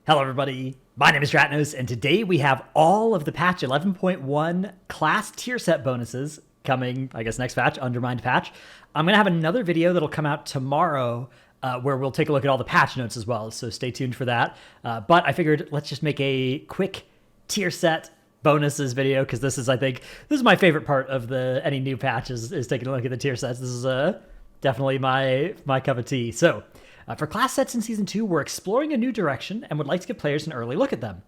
Hello everybody, my name is Dratnos, and today we have all of the patch 11.1 class tier set bonuses coming, I guess, next patch, Undermined patch. I'm going to have another video that'll come out tomorrow where we'll take a look at all the patch notes as well, so stay tuned for that. But I figured let's just make a quick tier set bonuses video, because this is, I think, this is my favorite part of any new patches, is taking a look at the tier sets. This is definitely my cup of tea. So, for class sets in Season 2, we're exploring a new direction and would like to give players an early look at them.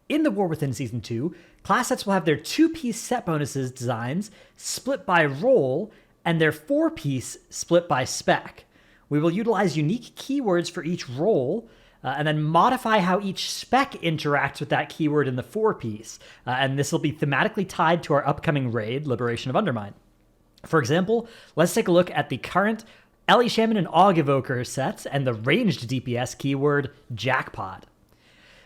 In the War Within Season 2, class sets will have their 2-piece set bonuses designs split by role and their 4-piece split by spec. We will utilize unique keywords for each role and then modify how each spec interacts with that keyword in the 4-piece. And this will be thematically tied to our upcoming raid, Liberation of Undermine. For example, let's take a look at the current Shaman and Evoker sets and the ranged DPS keyword Jackpot.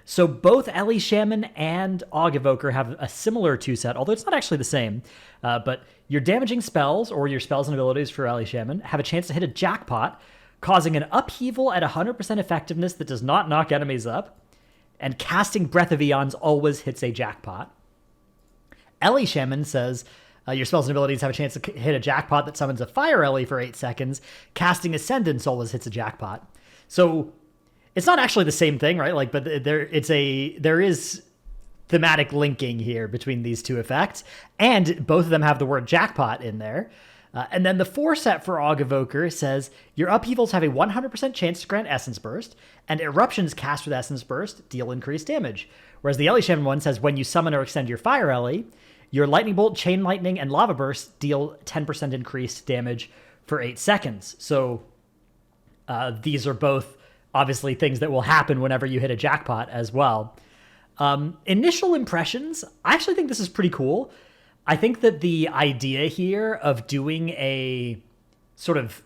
So both Shaman and Evoker have a similar 2-set, although it's not actually the same. But your damaging spells, or your spells and abilities for Shaman, have a chance to hit a jackpot, causing an upheaval at 100% effectiveness that does not knock enemies up, and casting Breath of Eons always hits a jackpot. Shaman says, your spells and abilities have a chance to hit a jackpot that summons a Fire Ellie for 8 seconds. Casting Ascendance always hits a jackpot. So it's not actually the same thing, right? Like, but there is thematic linking here between these two effects, and both of them have the word jackpot in there. And then the 4-set for Evoker says your upheavals have a 100% chance to grant Essence Burst, and eruptions cast with Essence Burst deal increased damage. Whereas the Shaman one says when you summon or extend your Fire Ellie, your Lightning Bolt, Chain Lightning, and Lava Burst deal 10% increased damage for 8 seconds. So these are both obviously things that will happen whenever you hit a jackpot as well. Initial impressions, I actually think this is pretty cool. I think that the idea here of doing a sort of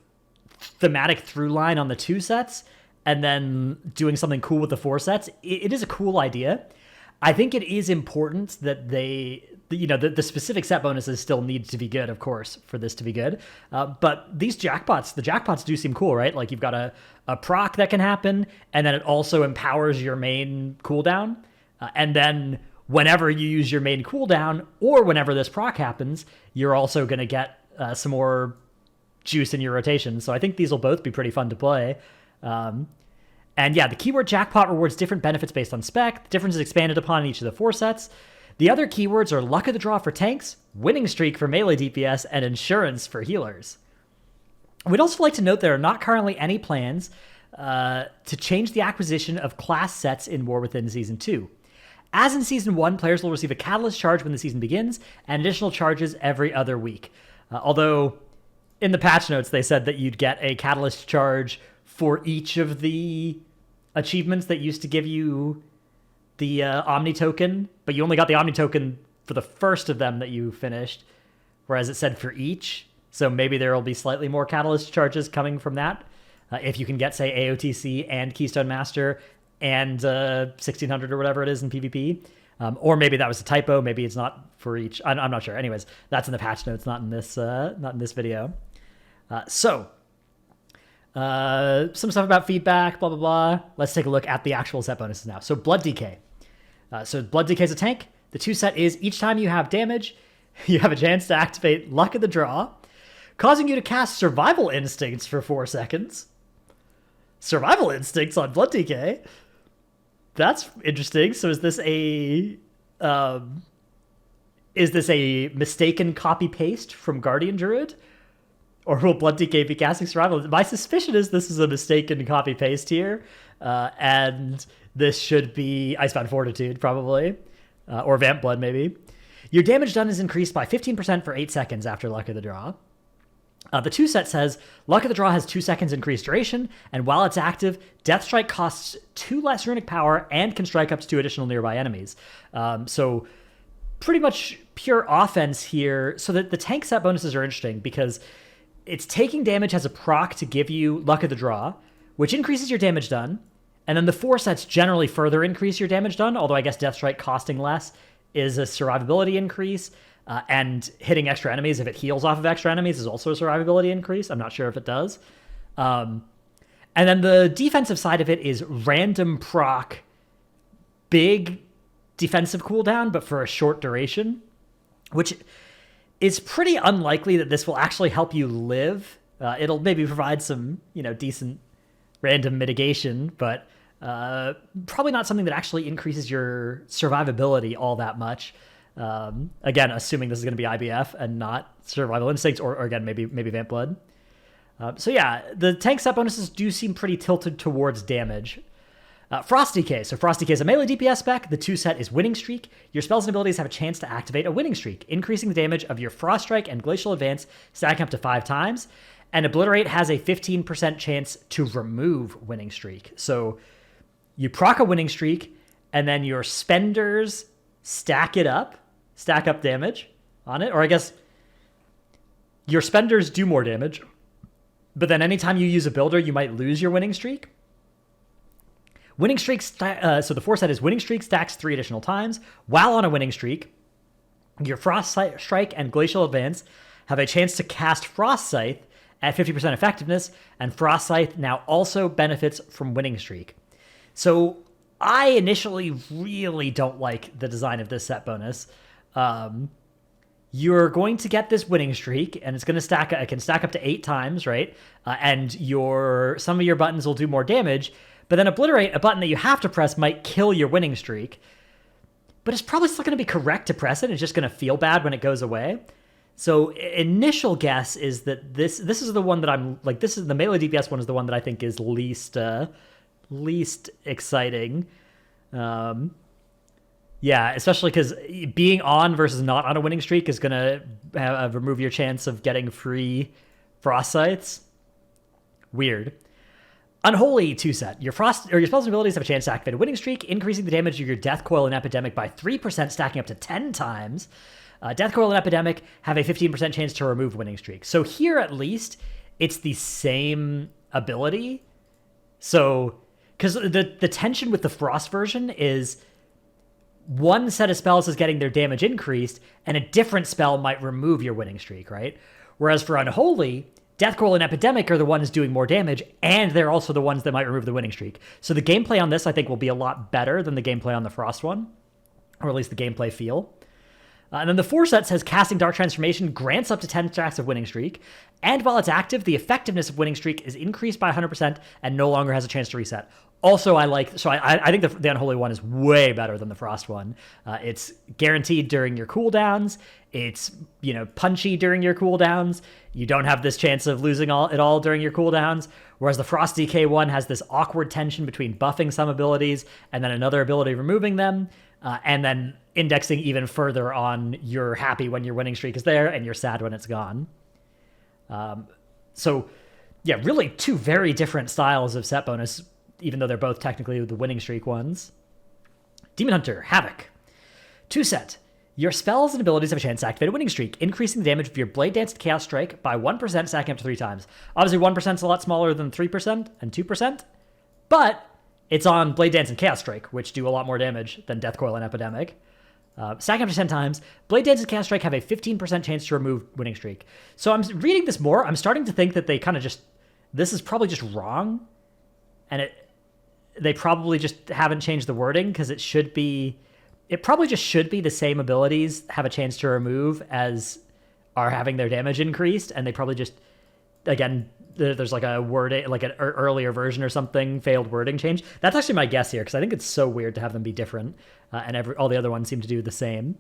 thematic through line on the 2 sets and then doing something cool with the 4 sets, it is a cool idea. I think it is important that the specific set bonuses still need to be good, of course, for this to be good. But these jackpots, the jackpots do seem cool, right? Like, you've got a proc that can happen, and then it also empowers your main cooldown. And then whenever you use your main cooldown, or whenever this proc happens, you're also going to get some more juice in your rotation. So I think these will both be pretty fun to play. And yeah, the keyword jackpot rewards different benefits based on spec. The difference is expanded upon in each of the 4 sets. The other keywords are luck of the draw for tanks, winning streak for melee DPS, and insurance for healers. We'd also like to note there are not currently any plans to change the acquisition of class sets in War Within Season 2. As in Season 1, players will receive a Catalyst charge when the season begins, and additional charges every other week. Although, in the patch notes, they said that you'd get a Catalyst charge for each of the achievements that used to give you the Omni token, but you only got the Omni token for the first of them that you finished, whereas it said for each. So maybe there will be slightly more Catalyst charges coming from that. If you can get, say, AOTC and Keystone Master and 1600 or whatever it is in PvP. Or maybe that was a typo. Maybe it's not for each. I'm not sure. Anyways, that's in the patch notes, not in this video. Some stuff about feedback, blah, blah, blah. Let's take a look at the actual set bonuses now. So Blood DK. So Blood DK is a tank. The 2-set is each time you have damage, you have a chance to activate Luck of the Draw, causing you to cast Survival Instincts for 4 seconds. Survival Instincts on Blood DK? That's interesting. So is this a mistaken copy-paste from Guardian Druid? Or will Blood DK be casting Survival? My suspicion is this is a mistaken copy-paste here. And this should be Icebound Fortitude, probably. Or Vamp Blood, maybe. Your damage done is increased by 15% for 8 seconds after Luck of the Draw. The 2-set says, Luck of the Draw has 2 seconds increased duration, and while it's active, Death Strike costs 2 less runic power and can strike up to 2 additional nearby enemies. So pretty much pure offense here. So that the tank set bonuses are interesting because it's taking damage as a proc to give you Luck of the Draw, which increases your damage done, and then the 4 sets generally further increase your damage done, although I guess Death Strike costing less is a survivability increase. And hitting extra enemies, if it heals off of extra enemies, is also a survivability increase. I'm not sure if it does. And then the defensive side of it is random proc big defensive cooldown, but for a short duration, which is pretty unlikely that this will actually help you live. It'll maybe provide some, decent random mitigation, but probably not something that actually increases your survivability all that much. Again, assuming this is going to be IBF and not Survival Instincts, or again, maybe Vamp Blood. So yeah, the tank set bonuses do seem pretty tilted towards damage. Frost Decay. So Frost Decay is a melee DPS spec. The 2 set is Winning Streak. Your spells and abilities have a chance to activate a Winning Streak, increasing the damage of your Frost Strike and Glacial Advance, stacking up to 5 times. And Obliterate has a 15% chance to remove Winning Streak. So you proc a Winning Streak, and then your spenders stack up damage on it. Or I guess your spenders do more damage, but then anytime you use a builder, you might lose your Winning Streak. Winning Streak, so the 4 set is Winning Streak stacks 3 additional times. While on a Winning Streak, your Frost Strike and Glacial Advance have a chance to cast Frost Scythe at 50% effectiveness, and Frost Scythe now also benefits from Winning Streak. So I initially really don't like the design of this set bonus. You're going to get this Winning Streak, and it's going to it can stack up to 8 times, right? And some of your buttons will do more damage. But then Obliterate, a button that you have to press, might kill your Winning Streak. But it's probably still going to be correct to press it. It's just going to feel bad when it goes away. So initial guess is that this is the one that I'm like. This is the melee DPS one is the one that I think is least exciting. Yeah, especially because being on versus not on a Winning Streak is going to remove your chance of getting free Frost Scythes. Weird. Unholy 2 set. Your spells and abilities have a chance to activate a Winning Streak, increasing the damage of your Death Coil and Epidemic by 3%, stacking up to 10 times. Death Coil and Epidemic have a 15% chance to remove Winning Streak. So here, at least, it's the same ability. So, because the tension with the Frost version is one set of spells is getting their damage increased, and a different spell might remove your Winning Streak, right? Whereas for Unholy, Death Coil and Epidemic are the ones doing more damage, and they're also the ones that might remove the Winning Streak. So the gameplay on this, I think, will be a lot better than the gameplay on the Frost one, or at least the gameplay feel. And then the 4 set says Casting Dark Transformation grants up to 10 stacks of Winning Streak, and while it's active, the effectiveness of Winning Streak is increased by 100% and no longer has a chance to reset. Also, I think the Unholy one is way better than the Frost one. It's guaranteed during your cooldowns. It's, punchy during your cooldowns. You don't have this chance of losing it all during your cooldowns. Whereas the Frost DK one has this awkward tension between buffing some abilities and then another ability removing them, and then indexing even further on you're happy when your Winning Streak is there and you're sad when it's gone. So, yeah, really 2 very different styles of set bonus, even though they're both technically the Winning Streak ones. Demon Hunter, Havoc. 2 set. Your spells and abilities have a chance to activate a Winning Streak, increasing the damage of your Blade Dance and Chaos Strike by 1%, stacking up to 3 times. Obviously, 1% is a lot smaller than 3% and 2%, but it's on Blade Dance and Chaos Strike, which do a lot more damage than Death Coil and Epidemic. Stacking up to 10 times, Blade Dance and Chaos Strike have a 15% chance to remove Winning Streak. So I'm reading this more, I'm starting to think that they kind of this is probably just wrong, and they probably just haven't changed the wording, because it probably just should be the same abilities have a chance to remove as are having their damage increased, and they probably just, again, there's like a wording, like an earlier version or something, failed wording change. That's actually my guess here, because I think it's so weird to have them be different, and all the other ones seem to do the same.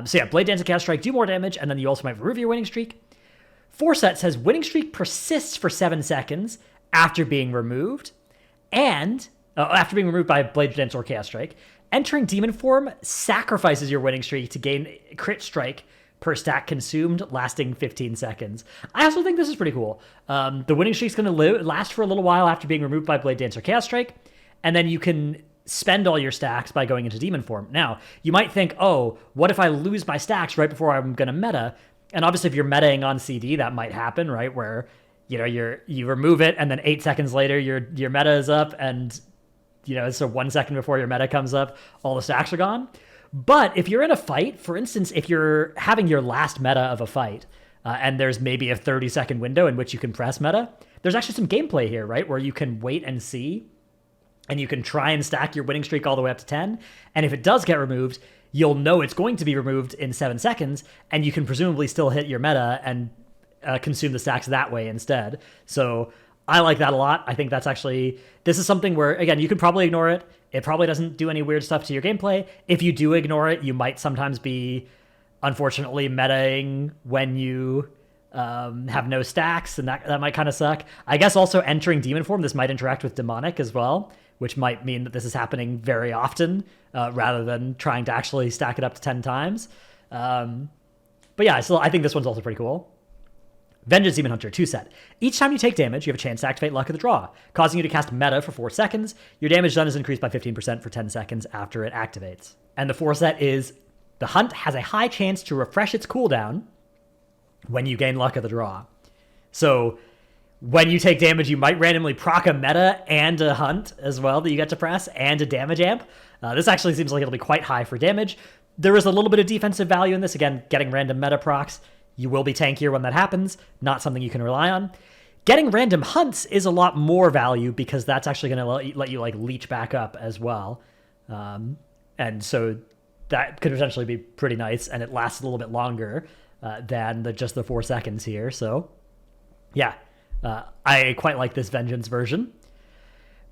So yeah, Blade Dance and Chaos Strike do more damage, and then you also might remove your Winning Streak. 4 set says Winning Streak persists for 7 seconds after being removed, and after being removed by Blade Dance or Chaos Strike. Entering Demon form sacrifices your Winning Streak to gain Crit Strike per stack consumed, lasting 15 seconds. I also think this is pretty cool. The Winning Streak's going to last for a little while after being removed by Blade Dance or Chaos Strike, and then you can spend all your stacks by going into Demon form. Now, you might think, oh, what if I lose my stacks right before I'm going to meta? And obviously, if you're metaing on CD, that might happen, right? Where you remove it, and then 8 seconds later, your meta is up, and so 1 second before your meta comes up, all the stacks are gone. But if you're in a fight, for instance, if you're having your last meta of a fight, and there's maybe a 30-second window in which you can press meta, there's actually some gameplay here, right? Where you can wait and see and you can try and stack your winning streak all the way up to 10. And if it does get removed, you'll know it's going to be removed in 7 seconds, and you can presumably still hit your meta and consume the stacks that way instead. So I like that a lot. I think that's actually, this is something where, again, you can probably ignore it. It probably doesn't do any weird stuff to your gameplay. If you do ignore it, you might sometimes be, unfortunately, metaing when you have no stacks, and that might kind of suck. I guess also entering demon form, this might interact with demonic as well, which might mean that this is happening very often rather than trying to actually stack it up to 10 times. But yeah, I think this one's also pretty cool. Vengeance Demon Hunter 2 set. Each time you take damage, you have a chance to activate Luck of the Draw, causing you to cast meta for 4 seconds. Your damage done is increased by 15% for 10 seconds after it activates. And the 4 set is, the hunt has a high chance to refresh its cooldown when you gain Luck of the Draw. So when you take damage, you might randomly proc a meta and a hunt as well that you get to press, and a damage amp. This actually seems like it'll be quite high for damage. There is a little bit of defensive value in this. Again, getting random meta procs. You will be tankier when that happens. Not something you can rely on. Getting random hunts is a lot more value because that's actually going to let you like leech back up as well. And so that could potentially be pretty nice, and it lasts a little bit longer than just the 4 seconds here. So yeah, I quite like this Vengeance version.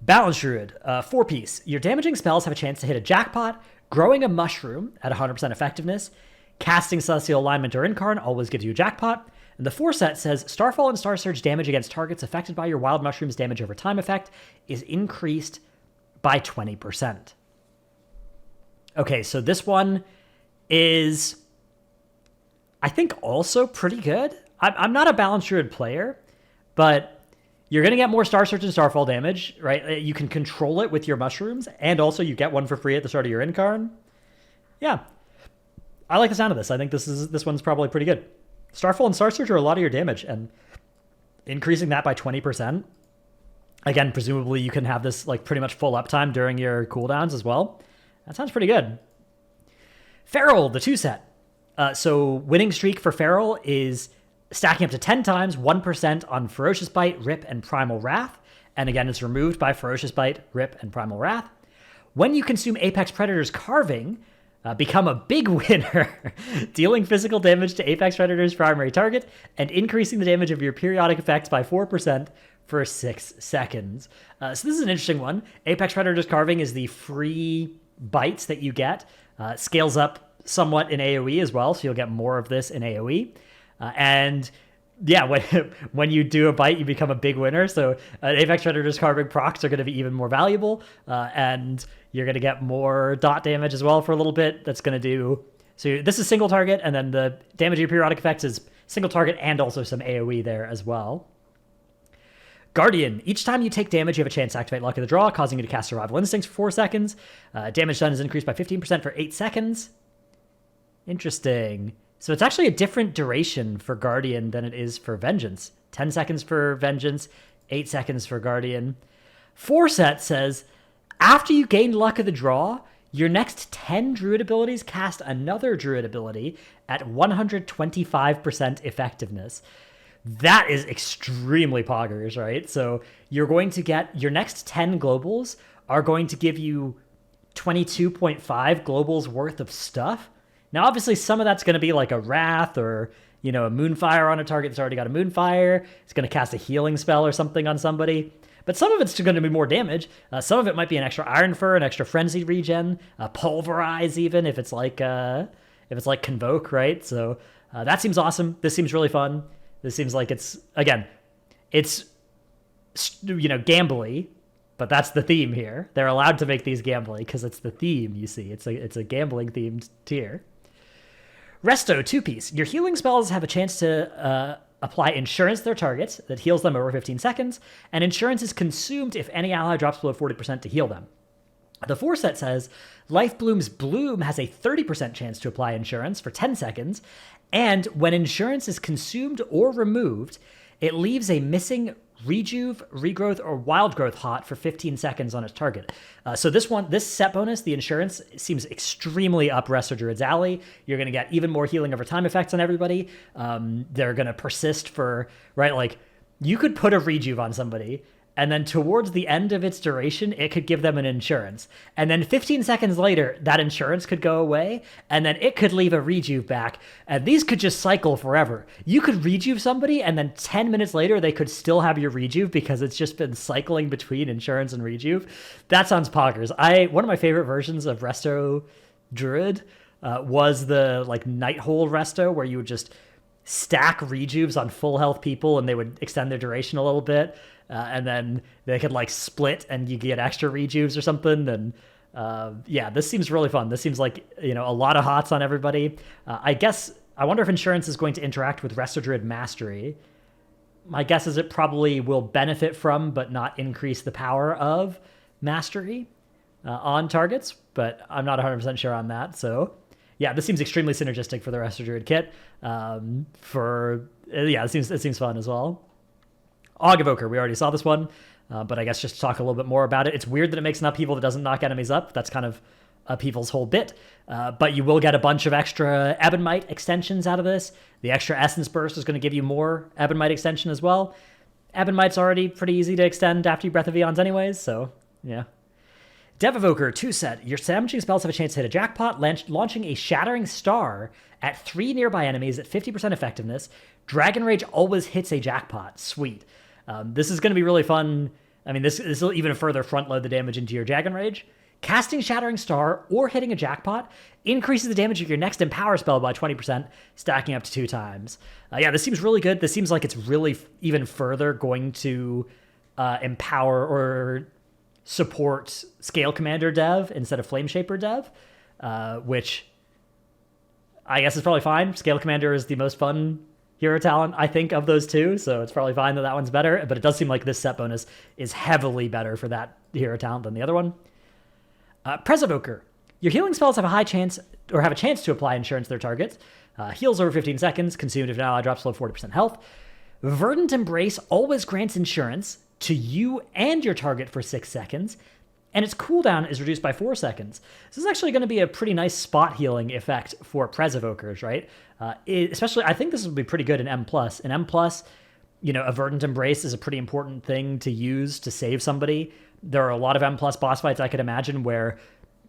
Balance Druid, 4-piece. Your damaging spells have a chance to hit a jackpot. Growing a mushroom at 100% effectiveness. Casting Celestial Alignment or Incarn always gives you a jackpot. And the 4 set says, Starfall and Star Surge damage against targets affected by your Wild Mushroom's damage over time effect is increased by 20%. Okay, so this one is, I think, also pretty good. I'm not a Balance Druid player, but you're going to get more Star Surge and Starfall damage, right? You can control it with your mushrooms, and also you get one for free at the start of your Incarn. Yeah. I like the sound of this. I think this one's probably pretty good. Starfall and Star Surge are a lot of your damage, and increasing that by 20%. Again, presumably you can have this like pretty much full uptime during your cooldowns as well. That sounds pretty good. Feral, the 2 set. So winning streak for Feral is stacking up to 10 times, 1% on Ferocious Bite, Rip, and Primal Wrath. And again, it's removed by Ferocious Bite, Rip, and Primal Wrath. When you consume Apex Predator's Carving, become a big winner, dealing physical damage to Apex Predator's primary target and increasing the damage of your periodic effects by 4% for 6 seconds. So this is an interesting one. Apex Predator's Carving is the free bites that you get. Scales up somewhat in AoE as well, so you'll get more of this in AoE. And yeah, when you do a bite, you become a big winner. So Apex Predator's Carving procs are going to be even more valuable, and you're going to get more dot damage as well for a little bit. That's going to do, so this is single target, and then the damage of your periodic effects is single target and also some AoE there as well. Guardian, each time you take damage, you have a chance to activate Luck of the Draw, causing you to cast Survival Instincts for 4 seconds. Damage done is increased by 15% for 8 seconds. Interesting. So it's actually a different duration for Guardian than it is for Vengeance. 10 seconds for Vengeance, 8 seconds for Guardian. 4 set says, after you gain Luck of the Draw, your next 10 Druid abilities cast another Druid ability at 125% effectiveness. That is extremely poggers, right? So you're going to get, your next 10 globals are going to give you 22.5 globals worth of stuff. Now, obviously, some of that's going to be like a Wrath or, you know, a Moonfire on a target that's already got a Moonfire. It's going to cast a healing spell or something on somebody. But some of it's going to be more damage. Some of it might be an extra Iron Fur, an extra Frenzy regen, Pulverize even, if it's like Convoke, right? So that seems awesome. This seems really fun. This seems like it's, again, it's, you know, gambly, but that's the theme here. They're allowed to make these gambly because it's the theme, you see. It's a gambling themed tier. Resto, 2-piece. Your healing spells have a chance to apply Insurance to their targets that heals them over 15 seconds, and Insurance is consumed if any ally drops below 40% to heal them. The 4 set says, Life Bloom's Bloom has a 30% chance to apply Insurance for 10 seconds, and when Insurance is consumed or removed, it leaves a missing Rejuve, Regrowth, or Wild Growth hot for 15 seconds on its target. So this set bonus, the Insurance, seems extremely up Resto Druid's alley. You're going to get even more healing over time effects on everybody. They're going to persist for, right, like, you could put a Rejuve on somebody, and then towards the end of its duration, it could give them an insurance. And then 15 seconds later, that insurance could go away, and then it could leave a rejuve back. And these could just cycle forever. You could rejuve somebody, and then 10 minutes later, they could still have your rejuve because it's just been cycling between insurance and rejuve. That sounds poggers. One of my favorite versions of Resto Druid was the like Nighthold Resto, where you would just stack rejuves on full health people and they would extend their duration a little bit. And then they could like split and you get extra rejuves or something. And yeah, this seems really fun. This seems like, a lot of hots on everybody. I wonder if insurance is going to interact with Resto Druid Mastery. My guess is it probably will benefit from, but not increase the power of Mastery on targets, but I'm not 100% sure on that. So yeah, this seems extremely synergistic for the Resto Druid kit. It seems fun as well. Evoker, we already saw this one, but I guess just to talk a little bit more about it. It's weird that it makes an upheaval that doesn't knock enemies up. That's kind of upheaval's whole bit. But you will get a bunch of extra Ebonmite extensions out of this. The extra Essence Burst is going to give you more Ebonmite extension as well. Ebonmite's already pretty easy to extend after you Breath of Eons anyways, so yeah. Evoker 2-set. Your damaging spells have a chance to hit a jackpot, launching a Shattering Star at 3 nearby enemies at 50% effectiveness. Dragon Rage always hits a jackpot. Sweet. This is going to be really fun. I mean, this will even further front load the damage into your Dragon Rage. Casting Shattering Star or hitting a jackpot increases the damage of your next Empower spell by 20%, stacking up to 2 times. Yeah, this seems really good. This seems like it's really even further going to empower or support Scale Commander dev instead of Flame Shaper dev, which I guess is probably fine. Scale Commander is the most fun hero talent, I think, of those two, so it's probably fine that that one's better, but it does seem like this set bonus is heavily better for that hero talent than the other one. Evoker. Your healing spells have a chance to apply insurance to their targets. Heals over 15 seconds, consumed if an ally drops below 40% health. Verdant Embrace always grants insurance to you and your target for 6 seconds, and its cooldown is reduced by 4 seconds. This is actually going to be a pretty nice spot healing effect for Evokers, right? Especially, I think this will be pretty good in M+. In M+, a Verdant Embrace is a pretty important thing to use to save somebody. There are a lot of M+ boss fights I could imagine where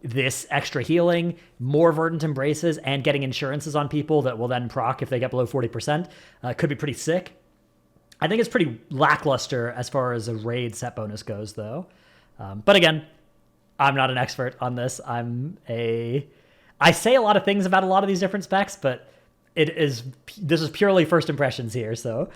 this extra healing, more Verdant Embraces, and getting insurances on people that will then proc if they get below 40% could be pretty sick. I think it's pretty lackluster as far as a raid set bonus goes, though. But again, I'm not an expert on this. I say a lot of things about a lot of these different specs, but this is purely first impressions here. So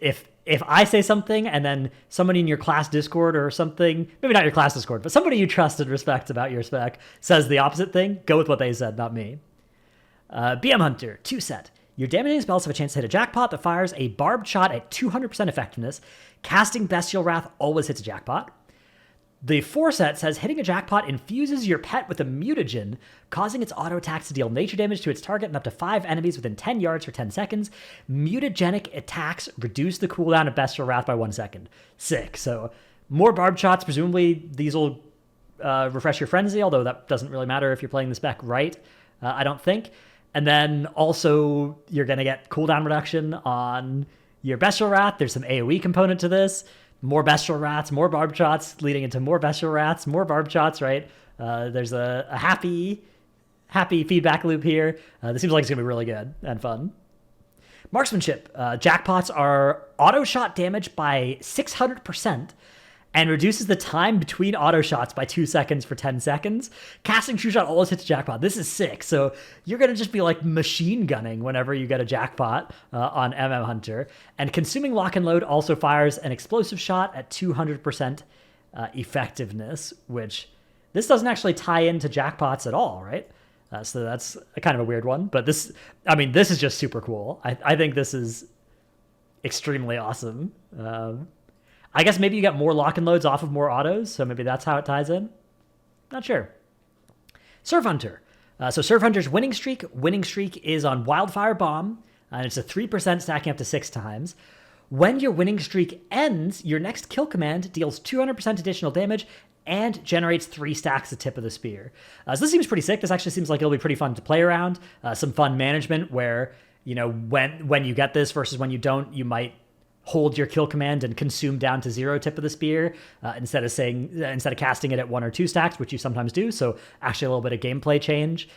if I say something and then somebody in your class Discord or something, maybe not your class Discord, but somebody you trust and respect about your spec says the opposite thing, go with what they said, not me. BM Hunter, 2-set. Your damaging spells have a chance to hit a jackpot that fires a barbed shot at 200% effectiveness. Casting Bestial Wrath always hits a jackpot. The 4-set says hitting a jackpot infuses your pet with a mutagen, causing its auto attacks to deal nature damage to its target and up to 5 enemies within 10 yards for 10 seconds. Mutagenic attacks reduce the cooldown of Bestial Wrath by 1 second. Sick. So more barbed shots. Presumably these will refresh your frenzy, although that doesn't really matter if you're playing the spec right, I don't think. And then also you're going to get cooldown reduction on your Bestial Wrath. There's some AoE component to this. More Bestial Wraths, more barbed shots, leading into more Bestial Wraths, more barbed shots, right? There's a happy feedback loop here. This seems like it's going to be really good and fun. Marksmanship. Jackpots are auto shot damage by 600%. And reduces the time between auto shots by 2 seconds for 10 seconds. Casting True Shot always hits jackpot. This is sick. So you're going to just be like machine gunning whenever you get a jackpot on Hunter. And Consuming Lock and Load also fires an explosive shot at 200% effectiveness, which this doesn't actually tie into jackpots at all, right? So that's a kind of a weird one. But this is just super cool. I think this is extremely awesome. I guess maybe you get more lock and loads off of more autos, so maybe that's how it ties in. Not sure. Surf Hunter. So Surf Hunter's winning streak is on Wildfire Bomb, and it's a 3% stacking up to 6 times. When your winning streak ends, your next kill command deals 200% additional damage and generates 3 stacks the tip of the spear. So this seems pretty sick. This actually seems like it'll be pretty fun to play around. Some fun management where, when you get this versus when you don't, you might hold your kill command and consume down to 0 tip of the spear instead of casting it at 1 or 2 stacks, which you sometimes do. So actually a little bit of gameplay change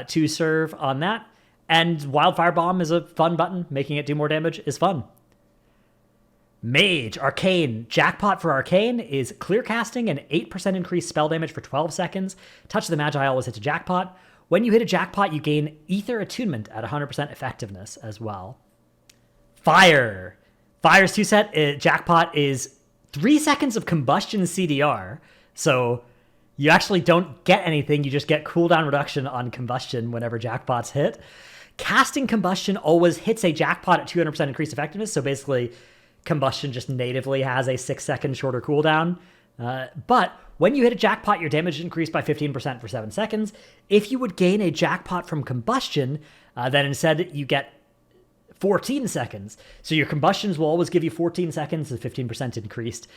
to serve on that. And Wildfire Bomb is a fun button. Making it do more damage is fun. Mage, Arcane. Jackpot for Arcane is clear casting and 8% increased spell damage for 12 seconds. Touch of the Magi always hits a jackpot. When you hit a jackpot, you gain Ether Attunement at 100% effectiveness as well. Fire. Fire's 2-set jackpot is 3 seconds of combustion CDR. So you actually don't get anything. You just get cooldown reduction on combustion whenever jackpots hit. Casting combustion always hits a jackpot at 200% increased effectiveness. So basically, combustion just natively has a 6-second shorter cooldown. But when you hit a jackpot, your damage is increased by 15% for 7 seconds. If you would gain a jackpot from combustion, then instead you get 14 seconds. So your combustions will always give you 14 seconds of 15% increased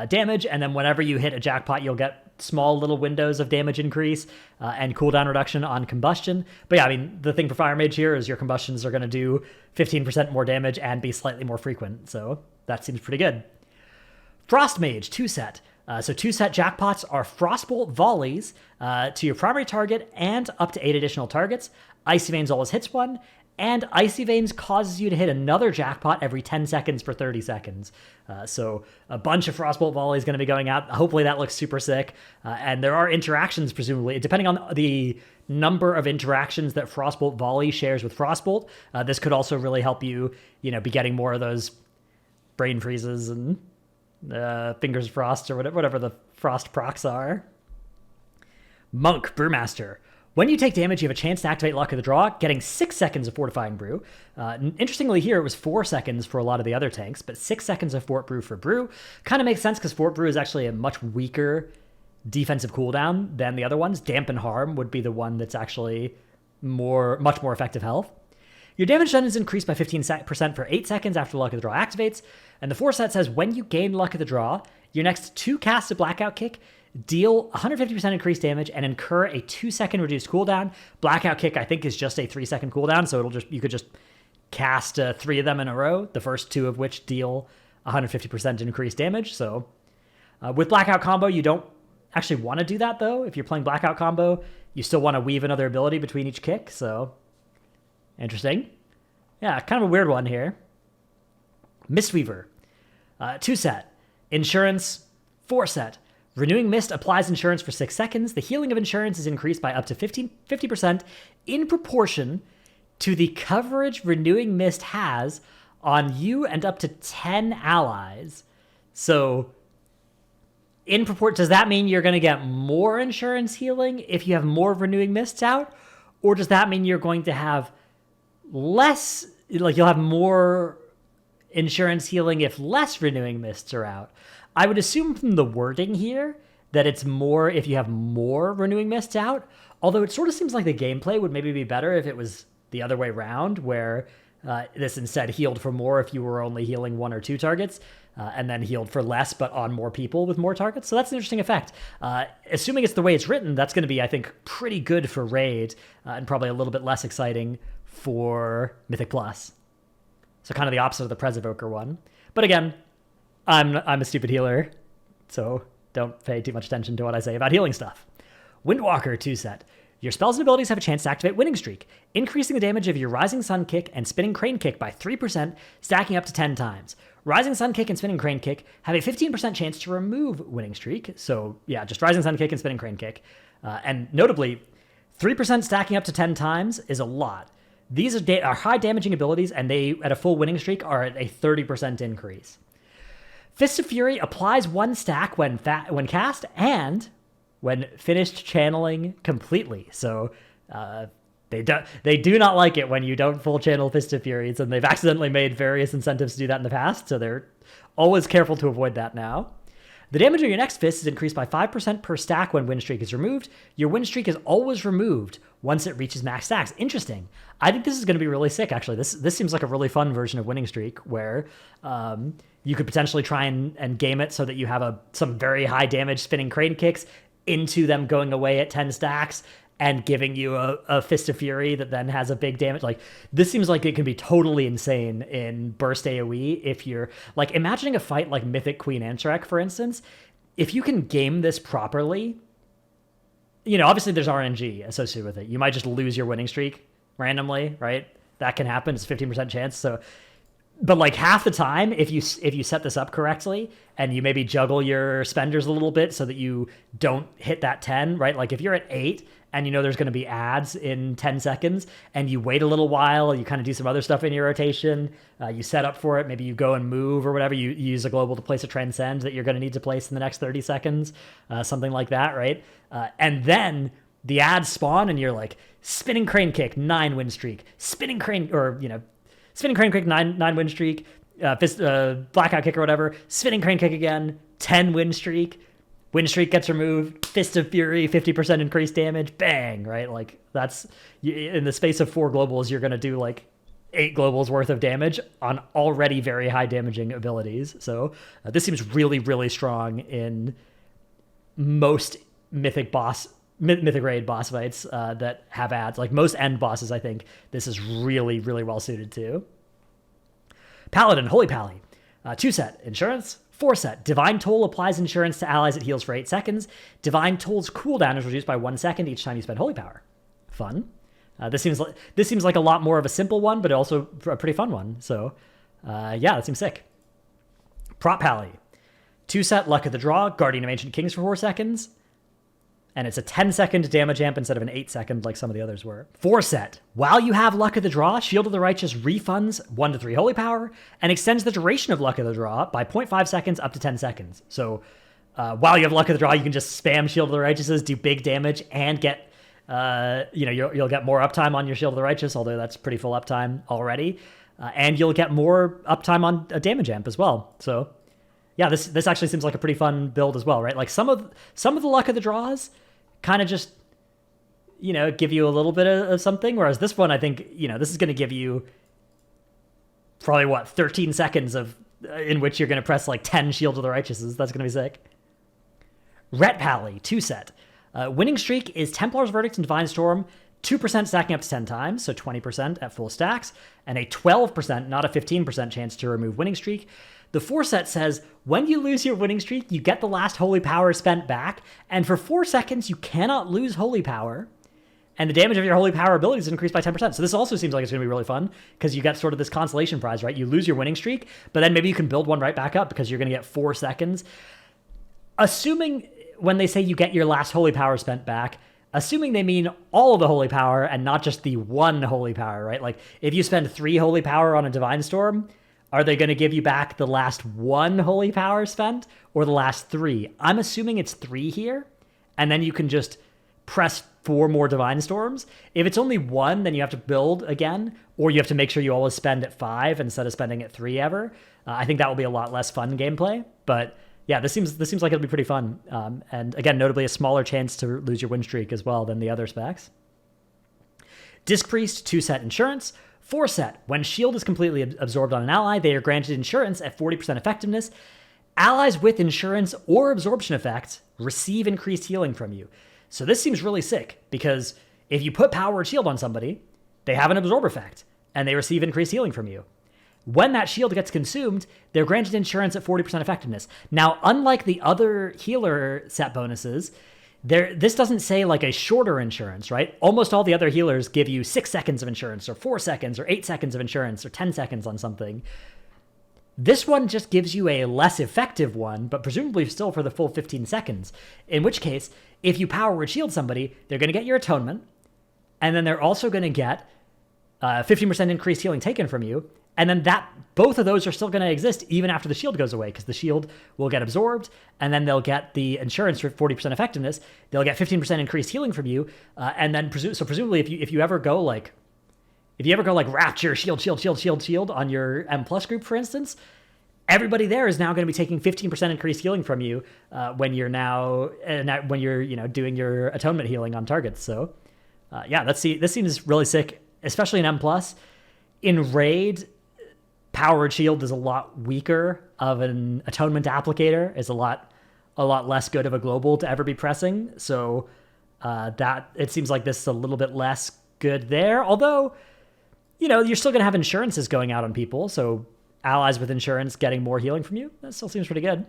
damage. And then whenever you hit a jackpot, you'll get small little windows of damage increase and cooldown reduction on combustion. But yeah, I mean, the thing for Fire Mage here is your combustions are going to do 15% more damage and be slightly more frequent. So that seems pretty good. Frost Mage, 2-set. So 2-set jackpots are Frostbolt volleys to your primary target and up to 8 additional targets. Icy Veins always hits one. And Icy Veins causes you to hit another jackpot every 10 seconds for 30 seconds. So a bunch of Frostbolt Volley is going to be going out. Hopefully that looks super sick. And there are interactions, presumably. Depending on the number of interactions that Frostbolt Volley shares with Frostbolt, this could also really help you, be getting more of those brain freezes and Fingers Frost or whatever the frost procs are. Monk, Brewmaster. When you take damage, you have a chance to activate Luck of the Draw, getting 6 seconds of Fortifying Brew. Interestingly here, it was 4 seconds for a lot of the other tanks, but 6 seconds of Fort Brew for Brew. Kind of makes sense because Fort Brew is actually a much weaker defensive cooldown than the other ones. Dampen Harm would be the one that's actually much more effective health. Your damage done is increased by 15% for 8 seconds after Luck of the Draw activates. And the 4-set says when you gain Luck of the Draw, your next 2 casts of Blackout Kick deal 150% increased damage and incur a 2-second reduced cooldown. Blackout Kick, I think, is just a 3-second cooldown, so you could just cast 3 of them in a row, the first 2 of which deal 150% increased damage. So with Blackout Combo, you don't actually want to do that, though. If you're playing Blackout Combo, you still want to weave another ability between each kick, so interesting. Yeah, kind of a weird one here. Mistweaver, 2-set. Insurance, 4-set. Renewing Mist applies insurance for 6 seconds. The healing of insurance is increased by up to 50% in proportion to the coverage Renewing Mist has on you and up to 10 allies. So, does that mean you're going to get more insurance healing if you have more Renewing Mists out? Or does that mean you're going to have less, you'll have more insurance healing if less Renewing Mists are out? I would assume from the wording here that it's more if you have more Renewing Mists out, although it sort of seems like the gameplay would maybe be better if it was the other way around, where this instead healed for more if you were only healing 1 or 2 targets, and then healed for less but on more people with more targets. So that's an interesting effect. Assuming it's the way it's written, that's going to be, I think, pretty good for Raid, and probably a little bit less exciting for Mythic Plus. So kind of the opposite of the Prez Evoker one. But again, I'm a stupid healer, so don't pay too much attention to what I say about healing stuff. Windwalker, 2-set. Your spells and abilities have a chance to activate Winning Streak, increasing the damage of your Rising Sun Kick and Spinning Crane Kick by 3%, stacking up to 10 times. Rising Sun Kick and Spinning Crane Kick have a 15% chance to remove Winning Streak, so yeah, just Rising Sun Kick and Spinning Crane Kick. And notably, 3% stacking up to 10 times is a lot. These are high damaging abilities, and they, at a full Winning Streak, are at a 30% increase. Fist of Fury applies 1 stack when cast and when finished channeling completely. So they do not like it when you don't full channel Fist of Furies, and they've accidentally made various incentives to do that in the past, so they're always careful to avoid that now. The damage of your next fist is increased by 5% per stack when Win Streak is removed. Your Win Streak is always removed once it reaches max stacks. Interesting. I think this is going to be really sick, actually. This seems like a really fun version of Winning Streak, where you could potentially try and game it so that you have some very high damage spinning crane kicks into them going away at 10 stacks, and giving you a Fist of Fury that then has a big damage. Like, this seems like it can be totally insane in burst AoE if you're, like, imagining a fight like Mythic Queen Anthrek, for instance. If you can game this properly, you know, obviously there's RNG associated with it. You might just lose your winning streak randomly, right? That can happen. It's a 15% chance. So, but like half the time, if you set this up correctly and you maybe juggle your spenders a little bit so that you don't hit that 10, right? Like if you're at 8 and you know there's going to be ads in 10 seconds and you wait a little while, you kind of do some other stuff in your rotation, you set up for it, maybe you go and move or whatever, you use a global to place a transcend that you're going to need to place in the next 30 seconds, something like that, right? And then the ads spawn and you're like, spinning crane kick, 9 win streak, spinning crane kick, 9 win streak, blackout kick or whatever, spinning crane kick again, 10 win streak gets removed, Fist of Fury, 50% increased damage, bang, right? Like that's, in the space of 4 globals, you're going to do like 8 globals worth of damage on already very high damaging abilities. So this seems really, really strong in most mythic raid boss fights that have ads. Like most end bosses, I think this is really, really well suited to. Paladin, Holy Pally. 2-set, Insurance. 4-set, Divine Toll applies insurance to allies it heals for 8 seconds. Divine Toll's cooldown is reduced by 1 second each time you spend Holy Power. Fun. This seems like a lot more of a simple one, but also a pretty fun one. So yeah, that seems sick. Prop Pally. 2-set, Luck of the Draw, Guardian of Ancient Kings for 4 seconds. And it's a 10-second damage amp instead of an 8-second like some of the others were. 4-set. While you have Luck of the Draw, Shield of the Righteous refunds 1 to 3 Holy Power and extends the duration of Luck of the Draw by 0.5 seconds up to 10 seconds. So while you have Luck of the Draw, you can just spam Shield of the Righteouses, do big damage, and get, you'll get more uptime on your Shield of the Righteous, although that's pretty full uptime already. And you'll get more uptime on a damage amp as well. So yeah, this actually seems like a pretty fun build as well, right? Like some of the Luck of the Draws kind of just, you know, give you a little bit of something, whereas this one, I think, you know, this is going to give you probably 13 seconds of in which you're going to press like 10 Shield of the Righteouses. That's going to be sick. Ret Pally, 2-set. Winning streak is Templar's Verdict and Divine Storm, 2% stacking up to 10 times, so 20% at full stacks, and a 12%, not a 15% chance to remove winning streak. The 4-set says, when you lose your winning streak, you get the last Holy Power spent back, and for 4 seconds, you cannot lose Holy Power, and the damage of your Holy Power abilities is increased by 10%. So this also seems like it's going to be really fun, because you get sort of this consolation prize, right? You lose your winning streak, but then maybe you can build one right back up, because you're going to get 4 seconds. Assuming, when they say you get your last Holy Power spent back, assuming they mean all of the Holy Power, and not just the 1 Holy Power, right? Like, if you spend 3 Holy Power on a Divine Storm, are they going to give you back the last 1 Holy Power spent or the last 3? I'm assuming it's 3 here, and then you can just press 4 more Divine Storms. If it's only 1, then you have to build again, or you have to make sure you always spend at 5 instead of spending at 3 ever. I think that will be a lot less fun gameplay, but yeah, this seems like it'll be pretty fun. And again, notably a smaller chance to lose your win streak as well than the other specs. Disc Priest, 2-set Insurance. 4-set, when shield is completely absorbed on an ally, they are granted insurance at 40% effectiveness. Allies with insurance or absorption effects receive increased healing from you. So this seems really sick, because if you put powered shield on somebody, they have an absorb effect, and they receive increased healing from you. When that shield gets consumed, they're granted insurance at 40% effectiveness. Now, unlike the other healer set bonuses, this doesn't say like a shorter insurance, right? Almost all the other healers give you 6 seconds of insurance, or 4 seconds, or 8 seconds of insurance, or 10 seconds on something. This one just gives you a less effective one, but presumably still for the full 15 seconds. In which case, if you power word shield somebody, they're going to get your atonement, and then they're also going to get 15% increased healing taken from you, and then both of those are still going to exist even after the shield goes away, because the shield will get absorbed, and then they'll get the insurance for 40% effectiveness. They'll get 15% increased healing from you, and then presumably if you ever go like Rapture, shield on your M+ group, for instance, everybody there is now going to be taking 15% increased healing from you when you're doing your atonement healing on targets. So yeah, this seems really sick, especially in M+. In Raid, powered shield is a lot weaker of an atonement applicator, is a lot less good of a global to ever be pressing. So That it seems like this is a little bit less good there. Although, you're still going to have insurances going out on people. So allies with insurance getting more healing from you, that still seems pretty good.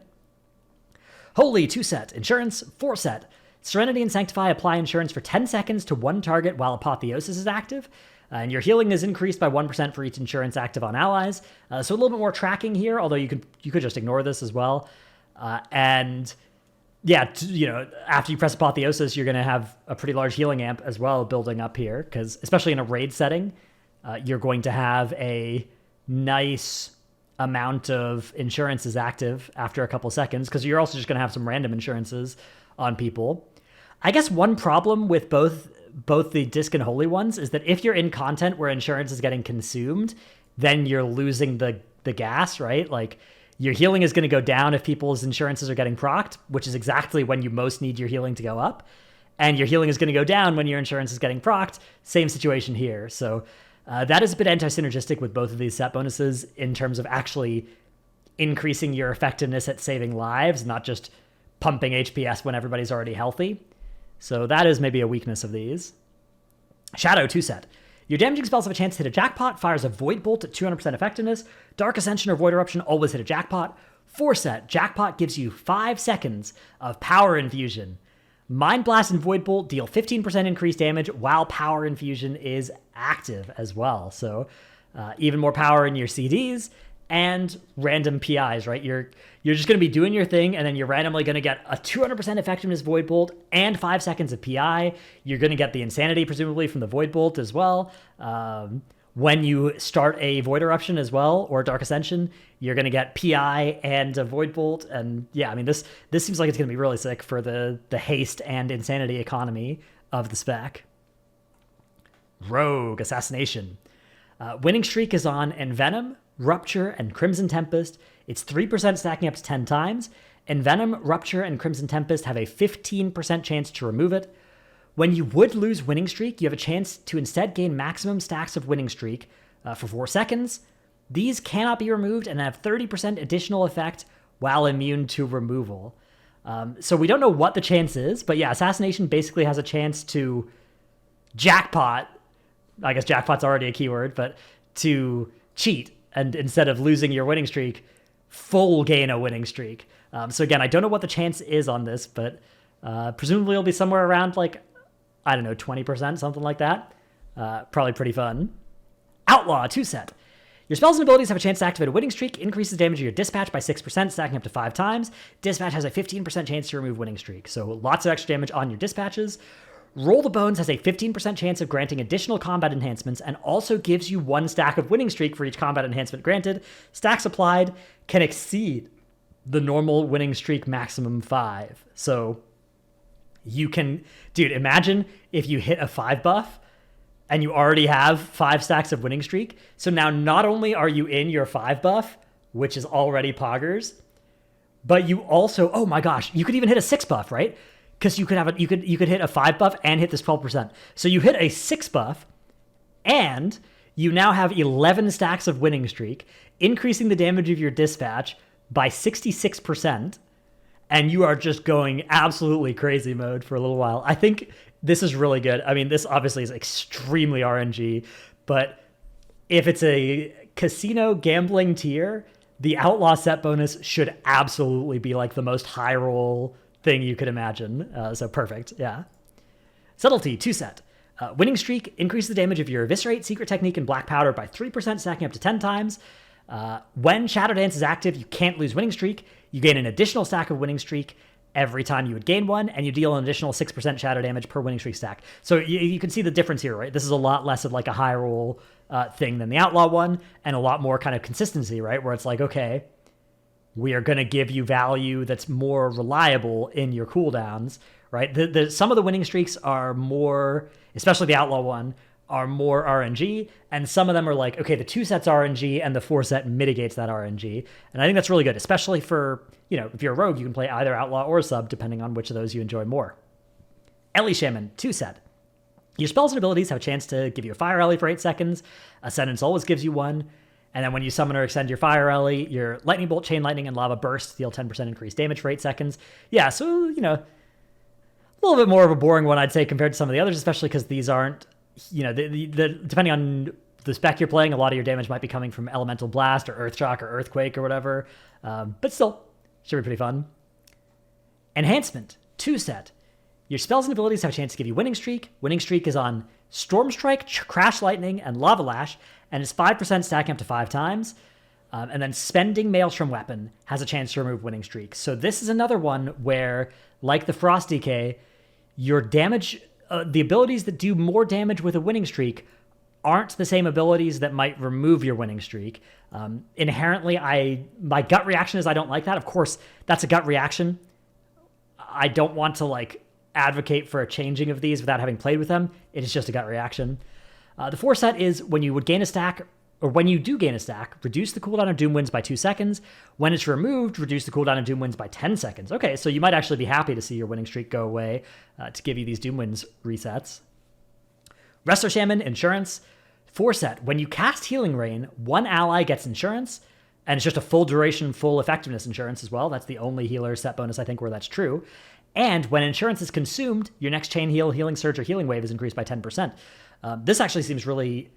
Holy, 2-set. Insurance, 4-set. Serenity and Sanctify apply insurance for 10 seconds to one target while Apotheosis is active. And your healing is increased by 1% for each insurance active on allies. So a little bit more tracking here, although you could just ignore this as well. And yeah, after you press Apotheosis, you're going to have a pretty large healing amp as well building up here, because especially in a raid setting, you're going to have a nice amount of insurances active after a couple seconds, because you're also just going to have some random insurances on people. I guess one problem with both the Disc and Holy Ones is that if you're in content where insurance is getting consumed, then you're losing the gas, right? Like, your healing is going to go down if people's insurances are getting procced, which is exactly when you most need your healing to go up. And your healing is going to go down when your insurance is getting procced. Same situation here. So that is a bit anti-synergistic with both of these set bonuses in terms of actually increasing your effectiveness at saving lives, not just pumping HPS when everybody's already healthy. So that is maybe a weakness of these. Shadow, 2-set. Your damaging spells have a chance to hit a jackpot, fires a Void Bolt at 200% effectiveness. Dark Ascension or Void Eruption always hit a jackpot. 4-set. Jackpot gives you 5 seconds of Power Infusion. Mind Blast and Void Bolt deal 15% increased damage while Power Infusion is active as well. So even more power in your CDs and random PIs, right? You're just going to be doing your thing, and then you're randomly going to get a 200% effectiveness Void Bolt and 5 seconds of PI. You're going to get the Insanity, presumably, from the Void Bolt as well. When you start a Void Eruption as well, or Dark Ascension, you're going to get PI and a Void Bolt. And yeah, I mean, this seems like it's going to be really sick for the haste and Insanity economy of the spec. Rogue, Assassination. Winning streak is on Envenom, Rupture, and Crimson Tempest. It's 3% stacking up to 10 times. Envenom, Rupture, and Crimson Tempest have a 15% chance to remove it. When you would lose Winning Streak, you have a chance to instead gain maximum stacks of Winning Streak for 4 seconds. These cannot be removed and have 30% additional effect while immune to removal. So we don't know what the chance is, but yeah, Assassination basically has a chance to jackpot. I guess jackpot's already a keyword, but to cheat. And instead of losing your winning streak, full gain a winning streak. So again, I don't know what the chance is on this, but presumably it'll be somewhere around 20%, something like that. Probably pretty fun. Outlaw, 2-set. Your spells and abilities have a chance to activate a winning streak, increases damage of your dispatch by 6%, stacking up to 5 times. Dispatch has a 15% chance to remove winning streak, so lots of extra damage on your dispatches. Roll the Bones has a 15% chance of granting additional combat enhancements and also gives you 1 stack of winning streak for each combat enhancement granted. Stacks applied can exceed the normal winning streak maximum 5. So you can, dude, imagine if you hit a 5 buff and you already have 5 stacks of winning streak. So now not only are you in your 5 buff, which is already poggers, but you also, oh my gosh, you could even hit a 6 buff, right? Because you could hit a 5 buff and hit this 12%. So you hit a 6 buff, and you now have 11 stacks of winning streak, increasing the damage of your dispatch by 66%, and you are just going absolutely crazy mode for a little while. I think this is really good. I mean, this obviously is extremely RNG, but if it's a casino gambling tier, the Outlaw set bonus should absolutely be like the most high roll thing you could imagine. So perfect, yeah. Subtlety, 2-set. Winning streak increases the damage of your Eviscerate, Secret Technique, and Black Powder by 3%, stacking up to 10 times. When Shadow Dance is active, you can't lose winning streak. You gain an additional stack of winning streak every time you would gain one, and you deal an additional 6% shadow damage per winning streak stack. So you can see the difference here, right? This is a lot less of like a high roll thing than the Outlaw one, and a lot more kind of consistency, right? Where it's like, okay, we are going to give you value that's more reliable in your cooldowns, right? Some of the winning streaks are more, especially the Outlaw one, are more RNG, and some of them are like, okay, the 2-set's RNG and the 4-set mitigates that RNG. And I think that's really good, especially for, if you're a rogue, you can play either Outlaw or Sub, depending on which of those you enjoy more. Ellie Shaman, 2-set. Your spells and abilities have a chance to give you a Fire Ellie for 8 seconds. Ascendance always gives you 1. And then when you summon or extend your Fire Ellie, your Lightning Bolt, Chain Lightning, and Lava Burst deal 10% increased damage for 8 seconds. Yeah, so, little bit more of a boring one, I'd say, compared to some of the others, especially because these aren't, depending on the spec you're playing, a lot of your damage might be coming from Elemental Blast or Earth Shock or Earthquake or whatever. But still, should be pretty fun. Enhancement, 2 set. Your spells and abilities have a chance to give you Winning Streak. Winning Streak is on Storm Strike, Crash Lightning, and Lava Lash, and is 5% stacking up to 5 times. And then Spending Maelstrom Weapon has a chance to remove Winning Streak. So this is another one where, like the Frost Decay, your damage, the abilities that do more damage with a Winning Streak aren't the same abilities that might remove your Winning Streak. Inherently, my gut reaction is I don't like that. Of course, that's a gut reaction. I don't want to advocate for a changing of these without having played with them. It is just a gut reaction. The 4 set is when you would gain a stack, or when you do gain a stack, reduce the cooldown of Doom Winds by 2 seconds. When it's removed, reduce the cooldown of Doom Winds by 10 seconds. Okay, so you might actually be happy to see your Winning Streak go away to give you these Doom Winds resets. Resto Shaman, Insurance. 4 set, when you cast Healing Rain, one ally gets Insurance, and it's just a full duration, full effectiveness insurance as well. That's the only healer set bonus, I think, where that's true. And when Insurance is consumed, your next Chain Heal, Healing Surge, or Healing Wave is increased by 10%. This actually seems really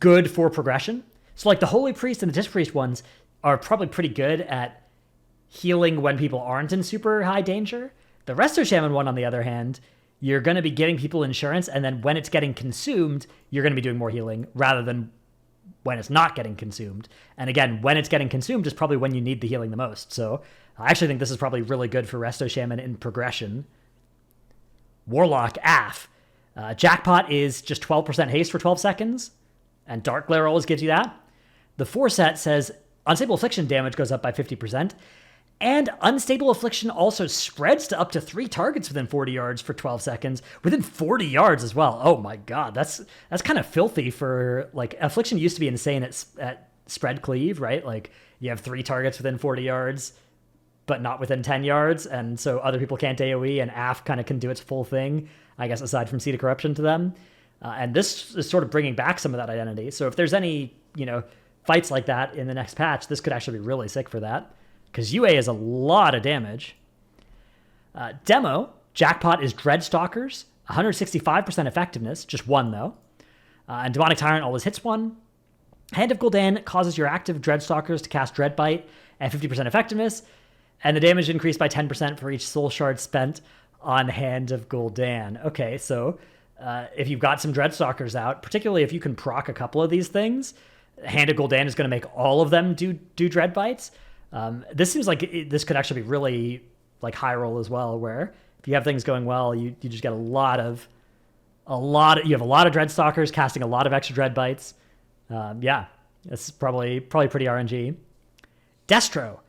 good for progression. So the Holy Priest and the Disc Priest ones are probably pretty good at healing when people aren't in super high danger. The Resto Shaman one, on the other hand, you're going to be giving people Insurance, and then when it's getting consumed, you're going to be doing more healing rather than when it's not getting consumed. And again, when it's getting consumed is probably when you need the healing the most. So I actually think this is probably really good for Resto Shaman in progression. Warlock, AF. Jackpot is just 12% haste for 12 seconds, and Dark Glare always gives you that. The 4 set says Unstable Affliction damage goes up by 50%, and Unstable Affliction also spreads to up to 3 targets within 40 yards for 12 seconds, within 40 yards as well. Oh my god, that's kind of filthy for, Affliction used to be insane at spread cleave, right? You have 3 targets within 40 yards, but not within 10 yards, and so other people can't AoE, and AF kind of can do its full thing, I guess, aside from Seed of Corruption to them. And this is sort of bringing back some of that identity. So if there's any, fights like that in the next patch, this could actually be really sick for that, because UA is a lot of damage. Demo, Jackpot is Dreadstalkers, 165% effectiveness, just 1 though. And Demonic Tyrant always hits 1. Hand of Gul'dan causes your active Dreadstalkers to cast Dreadbite at 50% effectiveness, and the damage increased by 10% for each soul shard spent on Hand of Gul'dan. Okay, so if you've got some Dreadstalkers out, particularly if you can proc a couple of these things, Hand of Gul'dan is going to make all of them do Dreadbites. This seems like this could actually be really high roll as well, where if you have things going well, you just get you have a lot of Dreadstalkers casting a lot of extra Dreadbites. Yeah, it's probably pretty RNG. Destro,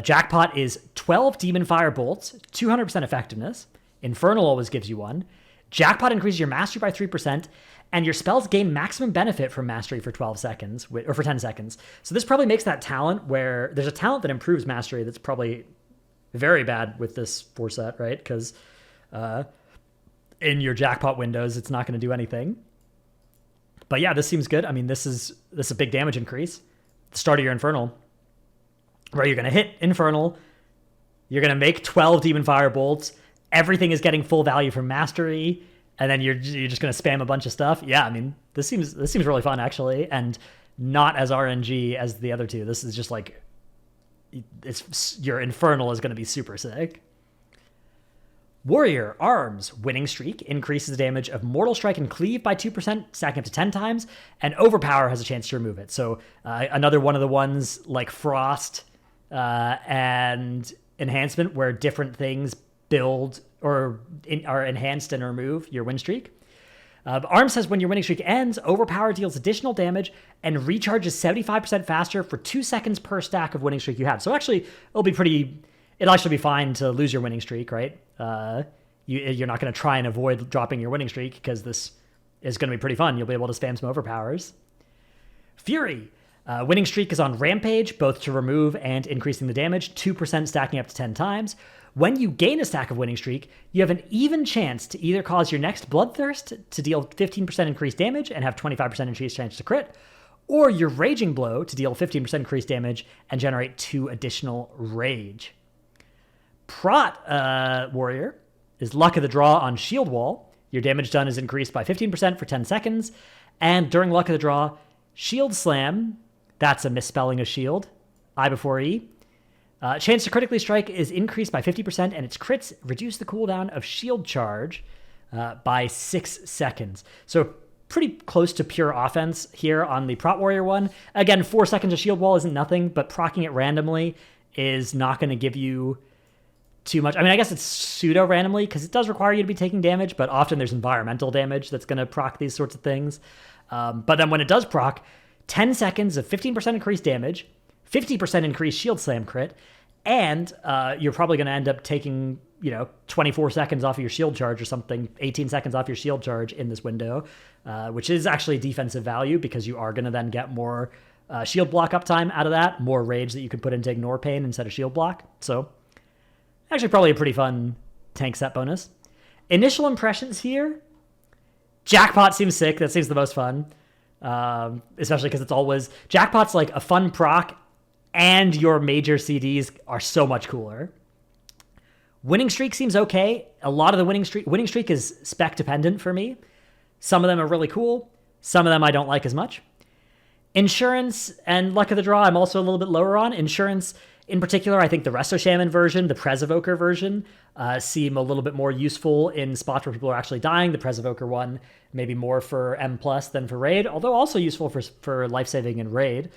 Jackpot is 12 Demon Fire Bolts, 200% effectiveness. Infernal always gives you 1. Jackpot increases your mastery by 3%, and your spells gain maximum benefit from mastery for 12 seconds, or for 10 seconds. So this probably makes that talent where there's a talent that improves mastery that's probably very bad with this 4 set, right? Because in your Jackpot windows, it's not going to do anything. But yeah, this seems good. I mean, this is a big damage increase. The start of your Infernal, where you're going to hit Infernal, you're going to make 12 Demon Fire Bolts, everything is getting full value from mastery, and then you're just going to spam a bunch of stuff. Yeah, I mean, this seems really fun, actually, and not as RNG as the other two. This is just your Infernal is going to be super sick. Warrior, Arms, Winning Streak, increases the damage of Mortal Strike and Cleave by 2%, stacking up to 10 times, and Overpower has a chance to remove it. So another one of the ones like Frost and Enhancement, where different things build or are enhanced and remove your win streak. Arms says when your winning streak ends, Overpower deals additional damage and recharges 75% faster for 2 seconds per stack of winning streak you have. So actually, it'll actually be fine to lose your winning streak, right? You're not going to try and avoid dropping your winning streak because this is going to be pretty fun. You'll be able to spam some Overpowers. Fury. Winning streak is on Rampage, both to remove and increasing the damage, 2% stacking up to 10 times. When you gain a stack of winning streak, you have an even chance to either cause your next Bloodthirst to deal 15% increased damage and have 25% increased chance to crit, or your Raging Blow to deal 15% increased damage and generate 2 additional rage. Prot Warrior. is Luck of the Draw on Shield Wall. Your damage done is increased by 15% for 10 seconds. And during Luck of the Draw, Shield Slam, that's a misspelling of shield, I before E. Chance to critically strike is increased by 50%, and its crits reduce the cooldown of Shield Charge by 6 seconds. So pretty close to pure offense here on the Prot Warrior one. Again, 4 seconds of Shield Wall isn't nothing, but proccing it randomly is not going to give you too much. I mean, I guess it's pseudo-randomly because it does require you to be taking damage, but often there's environmental damage that's going to proc these sorts of things. But then when it does proc, 10 seconds of 15% increased damage, 50% increased Shield Slam crit, and you're probably going to end up taking, 24 seconds off of your shield charge or something, 18 seconds off your shield charge in this window, which is actually defensive value because you are going to then get more shield block uptime out of that, more rage that you can put into Ignore Pain instead of shield block. So actually probably a pretty fun tank set bonus. Initial impressions here, Jackpot seems sick. That seems the most fun, especially because it's always, Jackpot's like a fun proc, and your major CDs are so much cooler. Winning Streak seems okay. A lot of the winning streak is spec dependent for me. Some of them are really cool. Some of them I don't like as much. Insurance and Luck of the Draw, I'm also a little bit lower on. Insurance, in particular, I think the Resto Shaman version, the Prez Evoker version, seem a little bit more useful in spots where people are actually dying. The Prez Evoker one, maybe more for M+ than for Raid, although also useful for life-saving in Raid,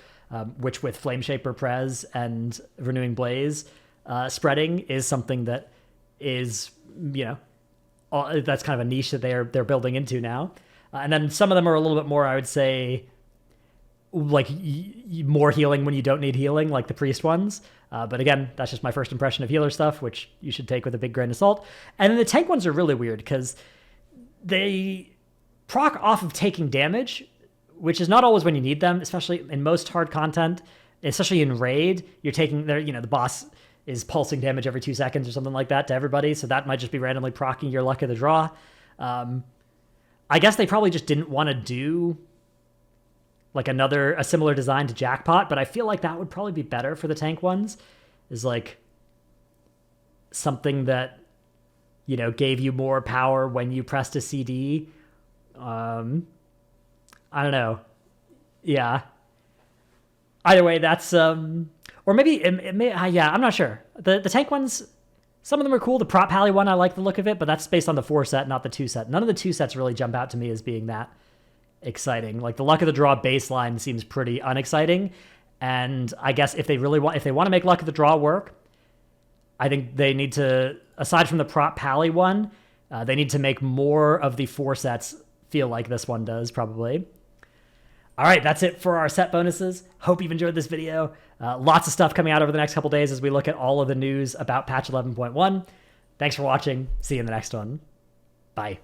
which with Flame Shaper Prez and Renewing Blaze spreading is something that is, that's kind of a niche that they're building into now. And then some of them are a little bit more, I would say, like more healing when you don't need healing, like the Priest ones. But again, that's just my first impression of healer stuff, which you should take with a big grain of salt. And then the tank ones are really weird because they proc off of taking damage, which is not always when you need them, especially in most hard content, especially in Raid. You're taking the boss is pulsing damage every 2 seconds or something like that to everybody. So that might just be randomly proccing your Luck of the Draw. I guess they probably just didn't want to do like a similar design to Jackpot, but I feel like that would probably be better for the tank ones, is like something that, gave you more power when you pressed a CD. I don't know. Yeah. Either way, that's, or maybe it may, I'm not sure. The tank ones, some of them are cool. The Prop Pally one, I like the look of it, but that's based on the 4 set, not the 2 set. None of the 2 sets really jump out to me as being that exciting. Like the Luck of the Draw baseline seems pretty unexciting, and I guess if they want to make Luck of the Draw work, I think they need to, aside from the Prop Pally one, they need to make more of the 4 sets feel like this one does, probably. All right, that's it for our set bonuses. Hope you've enjoyed this video. Lots of stuff coming out over the next couple days as we look at all of the news about patch 11.1. Thanks for watching. See you in the next one. Bye.